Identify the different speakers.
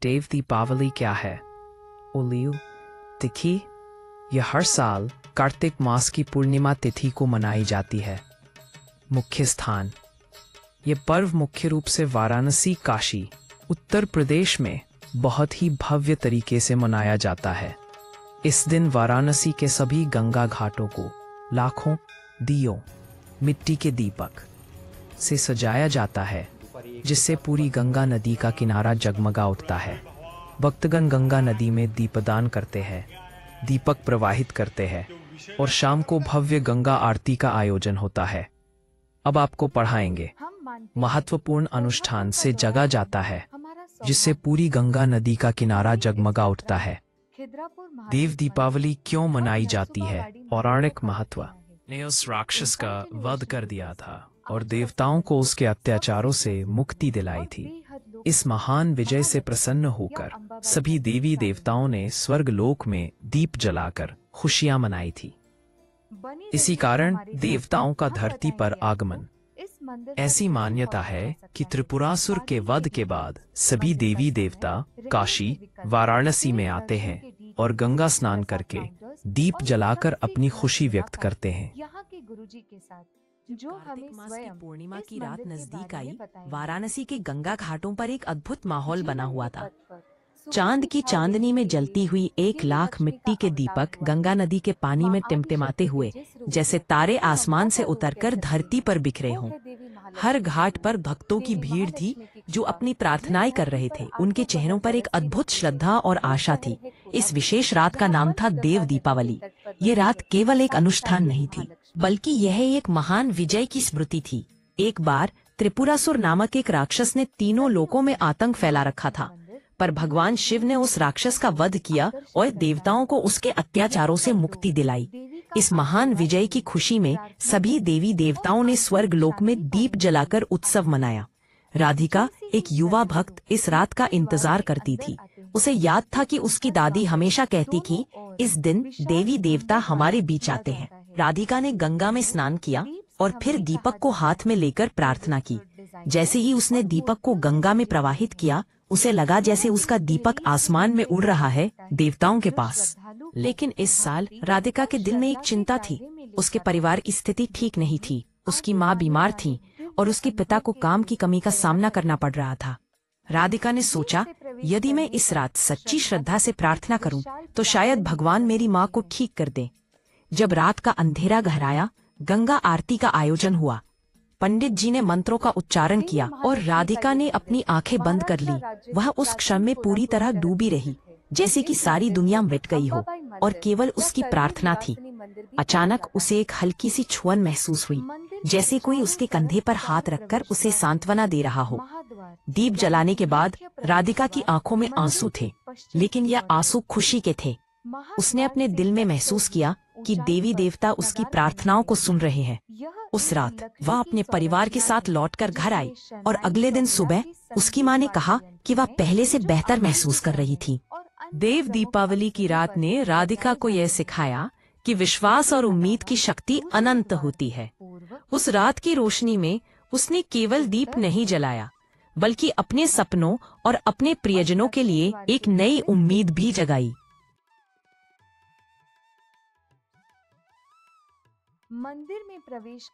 Speaker 1: देव दीपावली क्या है? उलियू तिथि। यह हर साल कार्तिक मास की पूर्णिमा तिथि को मनाई जाती है। मुख्य स्थान। यह पर्व मुख्य रूप से वाराणसी, काशी, उत्तर प्रदेश में बहुत ही भव्य तरीके से मनाया जाता है। इस दिन वाराणसी के सभी गंगा घाटों को लाखों दियों, मिट्टी के दीपक से सजाया जाता है, जिससे पूरी गंगा नदी का किनारा जगमगा उठता है। भक्तगण गंगा नदी में दीपदान करते हैं, दीपक प्रवाहित करते हैं और शाम को भव्य गंगा आरती का आयोजन होता है। अब आपको पढ़ाएंगे। महत्वपूर्ण अनुष्ठान से जगा जाता है, जिससे पूरी गंगा नदी का किनारा जगमगा उठता है। देव दीपावली क्यों मनाई जाती है? पौराणिक महत्व। ने उस राक्षस का वध कर दिया था और देवताओं को उसके अत्याचारों से मुक्ति दिलाई थी। इस महान विजय से प्रसन्न होकर सभी देवी देवताओं ने स्वर्गलोक में दीप जलाकर खुशियां मनाई थी। इसी कारण देवताओं का धरती पर आगमन। ऐसी मान्यता है कि त्रिपुरासुर के वध के बाद सभी देवी देवता काशी, वाराणसी में आते हैं और गंगा स्नान करके दीप जलाकर अपनी खुशी व्यक्त करते हैं।
Speaker 2: यहाँ के गुरुजी के साथ जो हमें
Speaker 3: मास की
Speaker 2: स्वयं
Speaker 3: पूर्णिमा
Speaker 2: इस
Speaker 3: की रात
Speaker 2: मंदिर के
Speaker 3: नजदीक
Speaker 2: बारे में
Speaker 3: आई।
Speaker 2: बताएंगे।
Speaker 3: वाराणसी के गंगा घाटों पर एक अद्भुत माहौल बना हुआ था।
Speaker 2: सुबह
Speaker 3: चांद की
Speaker 2: छाव
Speaker 3: चांदनी में
Speaker 2: देखने
Speaker 3: जलती
Speaker 2: के
Speaker 3: हुई
Speaker 2: लिए
Speaker 3: 1 लाख
Speaker 2: लक्ष्मी
Speaker 3: मिट्टी
Speaker 2: का
Speaker 3: के
Speaker 2: अवतार
Speaker 3: दीपक
Speaker 2: हुआ।
Speaker 3: गंगा नदी के पानी में
Speaker 2: माँ
Speaker 3: टिमटिमाते
Speaker 2: आदिशक्ति
Speaker 3: हुए
Speaker 2: के जिस रूप
Speaker 3: जैसे
Speaker 2: में
Speaker 3: तारे
Speaker 2: ममता
Speaker 3: आसमान से
Speaker 2: का रूप
Speaker 3: उतरकर
Speaker 2: कह सकते
Speaker 3: धरती
Speaker 2: हैं,
Speaker 3: पर बिखरे
Speaker 2: वो
Speaker 3: हों।
Speaker 2: है देवी महालक्ष्मी
Speaker 3: हर
Speaker 2: की
Speaker 3: घाट पर
Speaker 2: मूर्ति।
Speaker 3: भक्तों की
Speaker 2: देवी
Speaker 3: भीड़ थी,
Speaker 2: महालक्ष्मी की
Speaker 3: जो
Speaker 2: कृपा
Speaker 3: अपनी
Speaker 2: जिस
Speaker 3: प्रार्थनाएं कर
Speaker 2: धरती
Speaker 3: रहे
Speaker 2: पर
Speaker 3: थे।
Speaker 2: आंखों
Speaker 3: उनके चेहरों पर एक
Speaker 2: बरसती
Speaker 3: अद्भुत
Speaker 2: रहती
Speaker 3: श्रद्धा और
Speaker 2: वो
Speaker 3: आशा
Speaker 2: शहर
Speaker 3: थी।
Speaker 2: है
Speaker 3: इस
Speaker 2: कोल्हापुर,
Speaker 3: विशेष रात का
Speaker 2: जहाँ
Speaker 3: नाम
Speaker 2: पर
Speaker 3: था
Speaker 2: गंगा
Speaker 3: देव
Speaker 2: नदी के
Speaker 3: दीपावली।
Speaker 2: तट पर
Speaker 3: ये
Speaker 2: बसे
Speaker 3: रात केवल एक
Speaker 2: साक्षात
Speaker 3: अनुष्ठान
Speaker 2: देवी
Speaker 3: नहीं थी,
Speaker 2: महालक्ष्मी।
Speaker 3: बल्कि यह एक महान विजय की स्मृति थी। एक बार त्रिपुरासुर नामक एक राक्षस ने तीनों लोकों में आतंक फैला रखा था, पर भगवान शिव ने उस राक्षस का वध किया और देवताओं को उसके अत्याचारों से मुक्ति दिलाई। इस महान विजय की खुशी में सभी देवी देवताओं ने स्वर्ग लोक में दीप जलाकर उत्सव मनाया। राधिका, एक युवा भक्त, इस रात का इंतजार करती थी। उसे याद था कि उसकी दादी हमेशा कहती थी, इस दिन देवी देवता हमारे बीच आते हैं। राधिका ने गंगा में स्नान किया और फिर दीपक को हाथ में लेकर प्रार्थना की। जैसे ही उसने दीपक को गंगा में प्रवाहित किया, उसे लगा जैसे उसका दीपक आसमान में उड़ रहा है, देवताओं के पास। लेकिन इस साल राधिका के दिल में एक चिंता थी। उसके परिवार की स्थिति ठीक नहीं थी। उसकी माँ बीमार थी और उसके पिता को काम की कमी का सामना करना पड़ रहा था। राधिका ने सोचा, यदि मैं इस रात सच्ची श्रद्धा से प्रार्थना करूं, तो शायद भगवान मेरी माँ को ठीक कर दे। जब रात का अंधेरा गहराया, गंगा आरती का आयोजन हुआ। पंडित जी ने मंत्रों का उच्चारण किया और राधिका ने अपनी आंखें बंद कर ली। वह उस क्षण में पूरी तरह डूबी रही, जैसे कि सारी दुनिया मिट गई हो और केवल उसकी प्रार्थना थी। अचानक उसे एक हल्की सी छुअन महसूस हुई, जैसे कोई उसके कंधे पर हाथ रखकर उसे सांत्वना दे रहा हो। दीप जलाने के बाद राधिका की आंखों में आंसू थे, लेकिन यह आंसू खुशी के थे। उसने अपने दिल में महसूस किया कि देवी देवता उसकी प्रार्थनाओं को सुन रहे हैं। उस रात वह अपने परिवार के साथ लौटकर घर आई और अगले दिन सुबह उसकी माँ ने कहा कि वह पहले से बेहतर महसूस कर रही थी। देव दीपावली की रात ने राधिका को यह सिखाया कि विश्वास और उम्मीद की शक्ति अनंत होती है। उस रात की रोशनी में उसने केवल दीप नहीं जलाया, बल्कि अपने सपनों और अपने प्रियजनों के लिए एक नई उम्मीद भी जगाई।
Speaker 2: मंदिर में प्रवेश